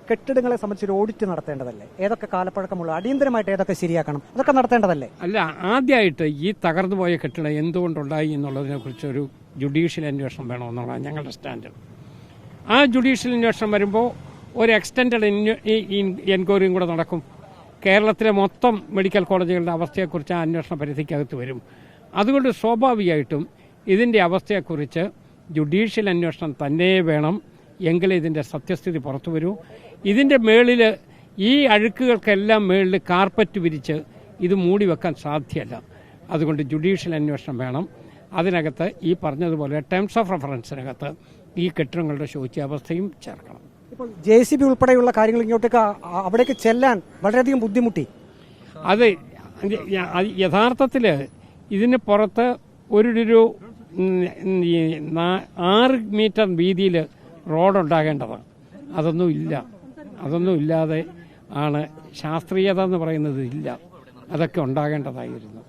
കെട്ടിടങ്ങളെ സംബന്ധിച്ചൊരു ഓഡിറ്റ് നടത്തേണ്ടതല്ലേ? ഏതൊക്കെ കാലപ്പഴക്കമുള്ള അടിയന്തരമായിട്ട് ഏതൊക്കെ ശരിയാക്കണം, അതൊക്കെ നടത്തേണ്ടതല്ലേ? അല്ല, ആദ്യമായിട്ട് ഈ തകർന്നുപോയ കെട്ടിടം എന്തുകൊണ്ടുണ്ടായി എന്നുള്ളതിനെ കുറിച്ച് ഒരു ജുഡീഷ്യൽ അന്വേഷണം വേണമെന്നുള്ളതാണ് ഞങ്ങളുടെ സ്റ്റാൻഡ്. ആ ജുഡീഷ്യൽ അന്വേഷണം വരുമ്പോൾ ഒരു എക്സ്റ്റൻഡഡ് എൻക്വയറിയും കൂടെ നടക്കും. കേരളത്തിലെ മൊത്തം മെഡിക്കൽ കോളേജുകളുടെ അവസ്ഥയെക്കുറിച്ച് ആ അന്വേഷണ പരിധിക്കകത്ത് വരും. അതുകൊണ്ട് സ്വാഭാവികമായിട്ടും ഇതിൻ്റെ അവസ്ഥയെക്കുറിച്ച് ജുഡീഷ്യൽ അന്വേഷണം തന്നെ വേണം. എങ്കിലേ ഇതിൻ്റെ സത്യസ്ഥിതി പുറത്തു വരൂ. ഇതിൻ്റെ മേളിൽ ഈ അഴുക്കുകൾക്കെല്ലാം മേളിൽ കാർപ്പറ്റ് വിരിച്ച് ഇത് മൂടി വെക്കാൻ സാധ്യമല്ല. അതുകൊണ്ട് ജുഡീഷ്യൽ അന്വേഷണം വേണം. അതിനകത്ത് ഈ പറഞ്ഞതുപോലെ ടേംസ് ഓഫ് റെഫറൻസിനകത്ത് ഈ കെട്ടിടങ്ങളുടെ ശോച്യാവസ്ഥയും ചേർക്കണം. ഇപ്പോൾ JCB ഉൾപ്പെടെയുള്ള കാര്യങ്ങൾ ഇങ്ങോട്ടേക്ക് അവിടേക്ക് ചെല്ലാൻ വളരെയധികം ബുദ്ധിമുട്ടി. അത് യഥാർത്ഥത്തിൽ ഇതിന് പുറത്ത് ഒരു 6 മീറ്റർ വീതിയിൽ റോഡുണ്ടാകേണ്ടതാണ്. അതൊന്നും ഇല്ലാതെ ആണ് ശാസ്ത്രീയത എന്ന് പറയുന്നത് ഇല്ല. അതൊക്കെ ഉണ്ടാകേണ്ടതായിരുന്നു.